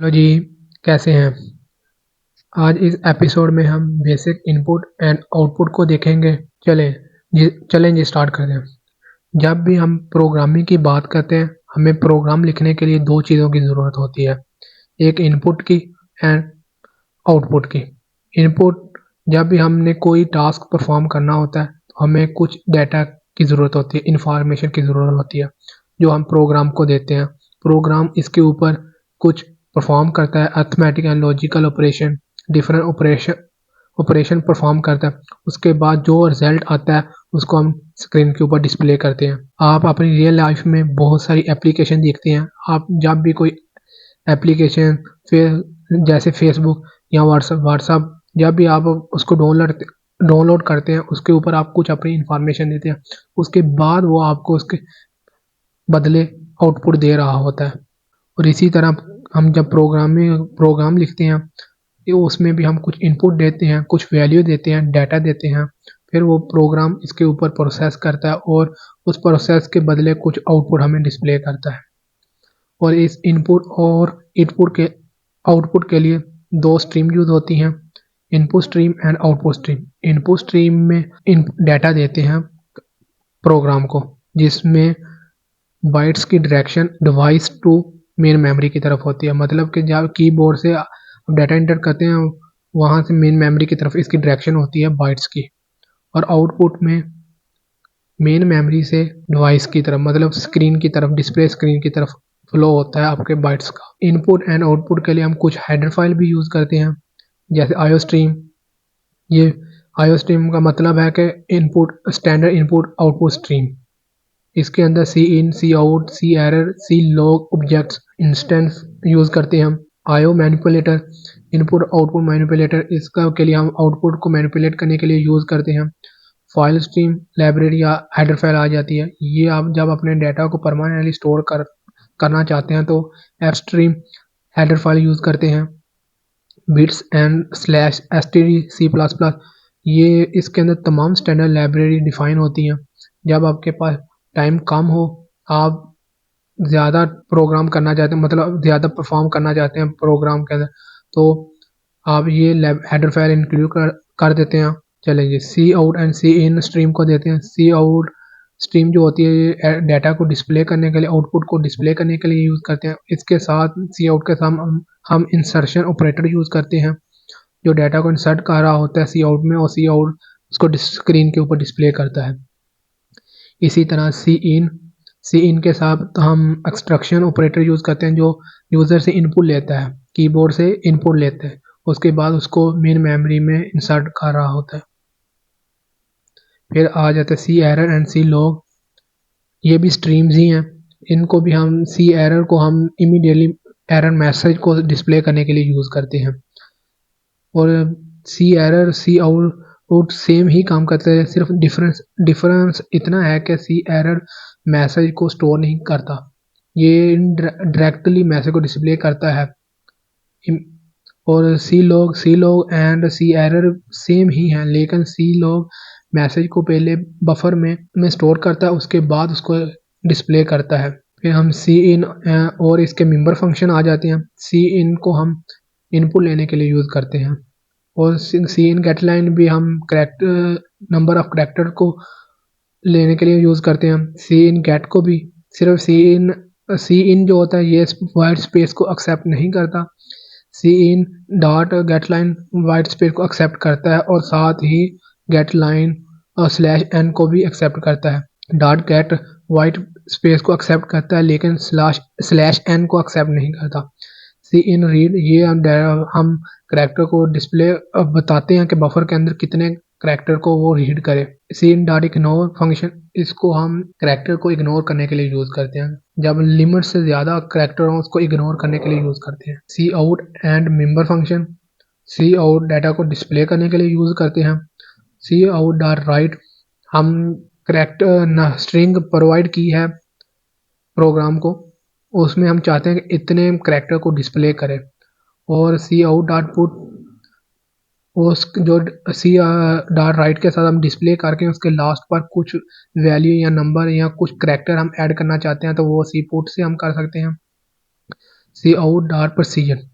Hello जी, कैसे हैं? आज इस एपिसोड में हम बेसिक इनपुट एंड आउटपुट को देखेंगे। चलें जी स्टार्ट करते हैं। जब भी हम प्रोग्रामिंग की बात करते हैं, हमें प्रोग्राम लिखने के लिए दो चीज़ों की ज़रूरत होती है, एक इनपुट की एंड आउटपुट की। इनपुट, जब भी हमने कोई टास्क परफॉर्म करना होता है तो हमें कुछ डाटा की ज़रूरत होती है, इंफॉर्मेशन की ज़रूरत होती है जो हम प्रोग्राम को देते हैं। प्रोग्राम इसके ऊपर कुछ परफॉर्म करता है, arithmetic and logical operation, different operation perform करता है। उसके बाद जो रिजल्ट आता है उसको हम स्क्रीन के ऊपर डिस्प्ले करते हैं। आप अपनी रियल लाइफ में बहुत सारी एप्लीकेशन देखते हैं। आप जब भी कोई एप्लीकेशन फिर जैसे फेसबुक या व्हाट्सअप जब भी आप उसको डाउनलोड करते हैं, उसके ऊपर आप कुछ अपनी इंफॉर्मेशन देते हैं, उसके बाद वो आपको उसके बदले आउटपुट दे रहा होता है। और इसी तरह हम जब प्रोग्राम लिखते हैं, ये उसमें भी हम कुछ इनपुट देते हैं, कुछ वैल्यू देते हैं, डाटा देते हैं, फिर वो प्रोग्राम इसके ऊपर प्रोसेस करता है और उस प्रोसेस के बदले कुछ आउटपुट हमें डिस्प्ले करता है। और इस इनपुट और आउटपुट के लिए दो स्ट्रीम यूज होती हैं, input stream and output stream. Input stream में इन डाटा देते हैं प्रोग्राम को, जिसमें बाइट्स की direction device to main memory की तरफ होती है। मतलब कि जब कीबोर्ड से आप डाटा इंटर करते हैं, वहाँ से मेन मेमोरी की तरफ इसकी डायरेक्शन होती है बाइट्स की। और आउटपुट में मेन मेमोरी से डिवाइस की तरफ, मतलब स्क्रीन की तरफ, डिस्प्ले स्क्रीन की तरफ फ्लो होता है आपके बाइट्स का। इनपुट एंड आउटपुट के लिए हम कुछ हेडर फाइल भी यूज़ करते हैं, जैसे आईओ स्ट्रीम। ये आईओ स्ट्रीम का मतलब है कि input, standard input output stream. इसके अंदर सी इन, सी आउट, सी एरर, सी लॉग ऑब्जेक्ट्स इंस्टेंस यूज़ करते हैं हम। IO manipulator, input output manipulator, इसका के लिए हम आउटपुट को मैनिपुलेट करने के लिए यूज़ करते हैं। फाइल स्ट्रीम लाइब्रेरी या हेडर फाइल आ जाती है। ये आप जब अपने डाटा को परमानेंटली स्टोर करना चाहते हैं तो fstream header file use करते हैं। Bits and slash std C plus plus, ये इसके अंदर तमाम स्टैंडर्ड लाइब्रेरी डिफाइन होती हैं। जब आपके पास टाइम कम हो, आप ज़्यादा प्रोग्राम करना चाहते हैं, मतलब ज़्यादा परफॉर्म करना चाहते हैं प्रोग्राम के अंदर, तो आप ये हेडर फाइल इंक्लूड कर देते हैं। चलेंगे C out and C in stream को देते हैं। सी आउट स्ट्रीम जो होती है ये डाटा को डिस्प्ले करने के लिए, आउटपुट को डिस्प्ले करने के लिए यूज़ करते हैं। इसके साथ सी आउट के साथ हम इंसर्शन ऑपरेटर यूज़ करते हैं, जो डाटा को इंसर्ट कर रहा होता है सी आउट में, और सी आउट उसको स्क्रीन के ऊपर डिस्प्ले करता है। इसी तरह सी इन के साथ तो हम एक्सट्रैक्शन ऑपरेटर यूज़ करते हैं, जो यूज़र से इनपुट लेता है, कीबोर्ड से इनपुट लेता है, उसके बाद उसको मेन मेमोरी में इंसर्ट कर रहा होता है। फिर आ जाता है सी एरर एंड सी लॉग, ये भी स्ट्रीम्स ही हैं। इनको भी हम, सी एरर को हम इमीडिएटली एरर मैसेज को डिस्प्ले करने के लिए यूज़ करते हैं। और सी एरर, सी आउट सेम ही काम करते हैं, सिर्फ डिफरेंस इतना है कि सी एरर मैसेज को स्टोर नहीं करता, ये डायरेक्टली मैसेज को डिस्प्ले करता है। और C log and C error same ही हैं, लेकिन सी लॉग मैसेज को पहले बफर में स्टोर करता है, उसके बाद उसको डिस्प्ले करता है। फिर हम सी इन और इसके मेंबर फंक्शन आ जाते हैं। सी इन को हम इनपुट लेने के लिए यूज़ करते हैं, और सी इन गेट लाइन भी हम करेक्टर, नंबर ऑफ करेक्टर को लेने के लिए यूज़ करते हैं। सी इन गेट को भी सिर्फ सी इन जो होता है ये वाइट स्पेस को एक्सेप्ट नहीं करता, C in dot getline white space को एक्सेप्ट करता है, और साथ ही गेट लाइन और स्लैश एन को भी एक्सेप्ट करता है। डॉट गेट वाइट स्पेस को एक्सेप्ट करता है, लेकिन स्लैश एन को एक्सेप्ट नहीं करता। सी इन रीड, ये हम करेक्टर को डिस्प्ले बताते हैं कि बफर के अंदर कितने करेक्टर को वो रीड करे। सी इन डॉट इग्नोर फंक्शन, इसको हम करेक्टर को इग्नोर करने के लिए यूज़ करते हैं, जब लिमिट से ज़्यादा करेक्टर हो उसको इग्नोर करने के लिए यूज़ करते हैं। C out and member function, C out data को डिस्प्ले करने के लिए यूज़ करते हैं। सी आउट डॉट राइट, हम करेक्टर स्ट्रिंग प्रोवाइड की है प्रोग्राम को, उसमें हम चाहते हैं कि इतने करेक्टर को डिस्प्ले करे। और सी आउट डॉट पुट, उस जो सी डॉट राइट के साथ हम डिस्प्ले करके उसके लास्ट पर कुछ वैल्यू या नंबर या कुछ करेक्टर हम ऐड करना चाहते हैं, तो वो सी पुट से हम कर सकते हैं। C out dot precision.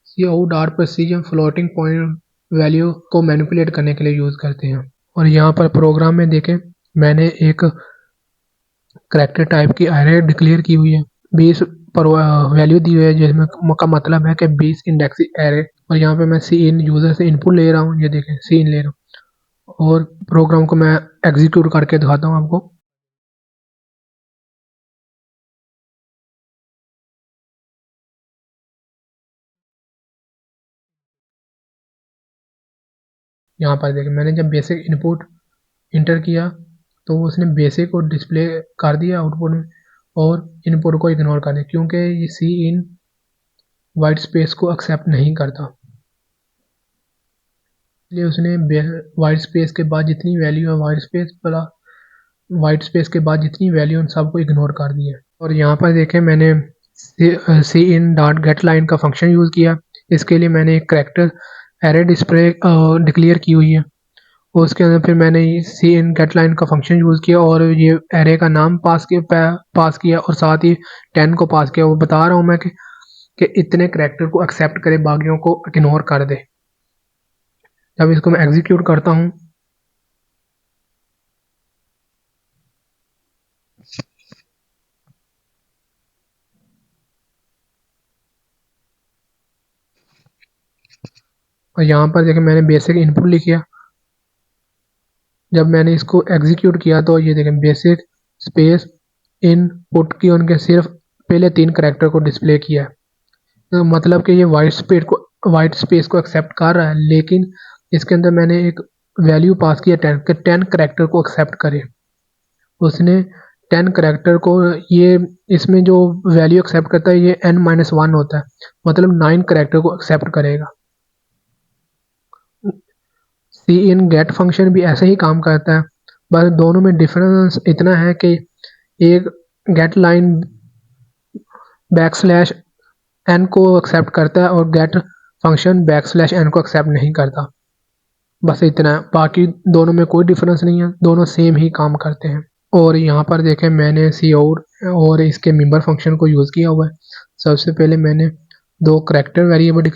C out dot precision floating point value को मैनिपुलेट करने के लिए यूज करते हैं। और यहाँ पर प्रोग्राम में देखें, मैंने एक करैक्टर टाइप की एरे डिक्लेयर की हुई है। 20 पर वैल्यू दी हुई है, जिसमें का मतलब है कि 20 इंडेक्स एरे। और यहाँ पे मैं सी इन यूजर से इनपुट ले रहा हूँ, ये देखें सी इन ले रहा हूँ। और प्रोग्राम को मैं एग्जीक्यूट करके दिखाता हूँ आपको। यहाँ पर देखें, मैंने जब बेसिक इनपुट इंटर किया तो उसने बेसिक को डिस्प्ले कर दिया आउटपुट में, और इनपुट को इग्नोर कर दिया, क्योंकि ये सी इन वाइट स्पेस को एक्सेप्ट नहीं करता। इसलिए उसने वाइट स्पेस के बाद जितनी वैल्यू है, वाइट स्पेस के बाद जितनी वैल्यू उन सबको इग्नोर कर दिया। और यहाँ पर देखें, मैंने सी इन डॉट गेट लाइन का फंक्शन यूज़ किया। इसके लिए मैंने एक करैक्टर एरे डिस्प्ले डिक्लेयर की हुई है। उसके अंदर फिर मैंने सी इन गेट लाइन का फंक्शन यूज़ किया और ये एरे का नाम पास किया और साथ ही 10 को पास किया। वो बता रहा हूँ मैं कि इतने करैक्टर को एक्सेप्ट करे, बाकियों को इग्नोर कर दे। जब इसको मैं एग्जीक्यूट करता हूँ, और यहाँ पर देखें मैंने बेसिक इनपुट लिखा। जब मैंने इसको एग्जीक्यूट किया तो ये देखें बेसिक स्पेस इनपुट की उनके सिर्फ पहले 3 करैक्टर को डिस्प्ले किया है। तो मतलब कि ये वाइट स्पेस को एक्सेप्ट कर रहा है, लेकिन इसके अंदर मैंने एक वैल्यू पास किया 10 के 10 करैक्टर को एक्सेप्ट करे। उसने 10 करैक्टर को, ये इसमें जो वैल्यू एक्सेप्ट करता है ये n-1 होता है, मतलब 9 करैक्टर को एक्सेप्ट करेगा। सी इन गेट फंक्शन भी ऐसे ही काम करता है, बस दोनों में डिफरेंस इतना है कि एक गेट लाइन बैकस्लैश एन को एक्सेप्ट करता है और गेट फंक्शन बैकस्लैश एन को एक्सेप्ट नहीं करता। बस इतना है, बाकी दोनों में कोई डिफरेंस नहीं है, दोनों सेम ही काम करते हैं। और यहाँ पर देखें मैंने सी और इसके मेंबर फंक्शन को यूज़ किया हुआ है। सबसे पहले मैंने 2 करैक्टर वेरिएबल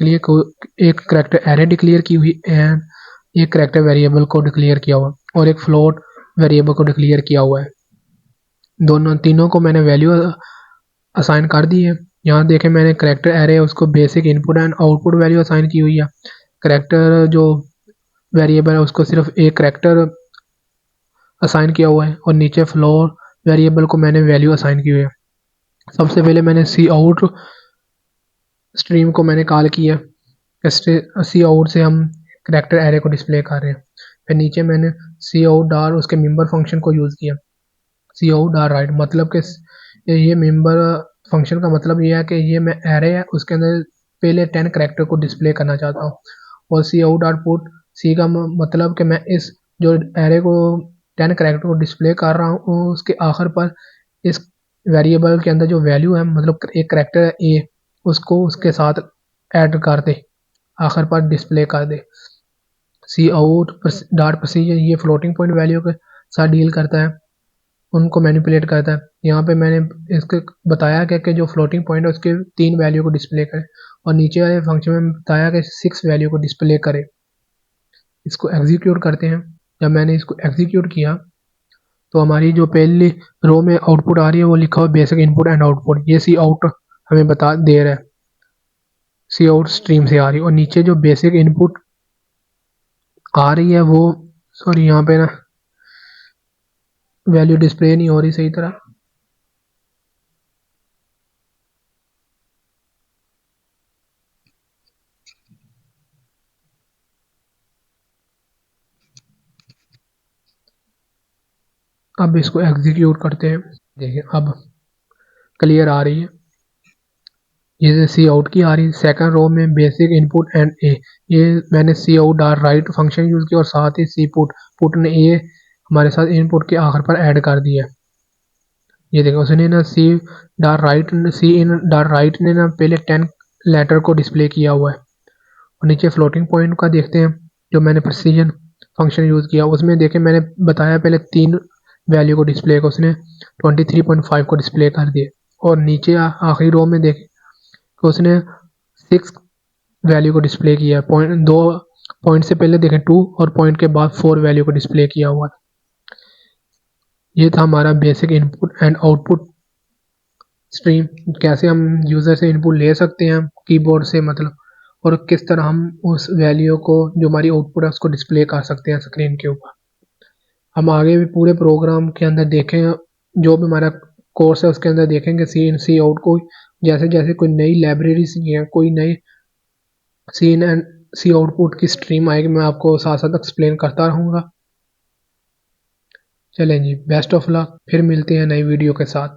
एक करैक्टर एरे डिक्लेयर की हुई एंड एक करैक्टर वेरिएबल को डिक्लेयर किया हुआ और एक फ्लोट वेरिएबल को डिक्लेयर किया हुआ है। तीनों को मैंने वैल्यू असाइन कर दी है। यहाँ देखें मैंने करैक्टर एरे उसको basic input and output value assign की हुई है। करैक्टर जो वेरिएबल है उसको सिर्फ एक करैक्टर असाइन किया हुआ है और नीचे फ्लोर वेरिएबल को मैंने वैल्यू असाइन की हुई है। सबसे पहले मैंने सी आउट स्ट्रीम को मैंने कॉल किया, सी आउट से हम करैक्टर एरे को डिस्प्ले कर रहे हैं। फिर नीचे मैंने सी आउट डार उसके मेंबर फंक्शन को यूज़ किया, सी आउट डार राइट, मतलब कि ये मेंबर फंक्शन का मतलब ये है कि ये मैं एरे है उसके अंदर पहले 10 करैक्टर को डिस्प्ले करना चाहता हूँ। और सी आउट डाट पुट, सी का मतलब कि मैं इस जो एरे को 10 करैक्टर को डिस्प्ले कर रहा हूँ उसके आखिर पर इस वेरिएबल के अंदर जो वैल्यू है, मतलब एक करैक्टर है ए, उसको उसके साथ ऐड कर दे, आखिर पर डिस्प्ले कर दे। सी आउट डॉट प्रोसीजर ये फ्लोटिंग पॉइंट वैल्यू के साथ डील करता है, उनको मैनिपुलेट करता है। यहाँ पे मैंने इसके बताया कि जो फ्लोटिंग पॉइंट है उसके 3 वैल्यू को डिस्प्ले करे, और नीचे वाले फंक्शन में बताया कि 6 वैल्यू को डिस्प्ले करे। इसको एग्जीक्यूट करते हैं। जब मैंने इसको एग्जीक्यूट किया तो हमारी जो पहली रो में आउटपुट आ रही है वो लिखा हुआ बेसिक इनपुट एंड आउटपुट, ये सी आउट हमें बता दे रहा है, सी आउट स्ट्रीम से आ रही है। और नीचे जो बेसिक इनपुट आ रही है वो, सॉरी यहाँ पे ना वैल्यू डिस्प्ले नहीं हो रही सही तरह। अब इसको एग्जीक्यूट करते हैं। देखिए अब क्लियर आ रही है, ये सी आउट की आ रही है। सेकंड रो में बेसिक इनपुट एंड ए, ये मैंने सी आउट डार राइट फंक्शन यूज़ किया और साथ ही सी पुट ने ए हमारे साथ इनपुट के आखिर पर ऐड कर दिया। ये देखो उसने ना सी इन डार राइट ने ना पहले 10 लेटर को डिस्प्ले किया हुआ है। और नीचे फ्लोटिंग पॉइंट का देखते हैं, जो मैंने प्रेसिजन फंक्शन यूज़ किया उसमें देखें मैंने बताया पहले 3 वैल्यू को डिस्प्ले का, उसने 23.5 को डिस्प्ले कर दिया। और नीचे आखिरी रो में देखें तो उसने 6 वैल्यू को डिस्प्ले किया। दो पॉइंट से पहले देखें 2 और पॉइंट के बाद 4 वैल्यू को डिस्प्ले किया हुआ। ये था हमारा basic input and output stream. कैसे हम यूज़र से इनपुट ले सकते हैं कीबोर्ड से मतलब, और किस तरह हम उस वैल्यू को जो हमारी आउटपुट है उसको डिस्प्ले कर सकते हैं स्क्रीन के ऊपर। हम आगे भी पूरे प्रोग्राम के अंदर देखें, जो भी हमारा कोर्स है उसके अंदर देखेंगे सी इन सी आउट को। जैसे जैसे कोई नई लाइब्रेरी सी है, कोई नई सी इन एंड सी आउटपुट की स्ट्रीम आएगी, मैं आपको साथ साथ एक्सप्लेन करता रहूँगा। चलें जी, बेस्ट ऑफ लक, फिर मिलते हैं नई वीडियो के साथ।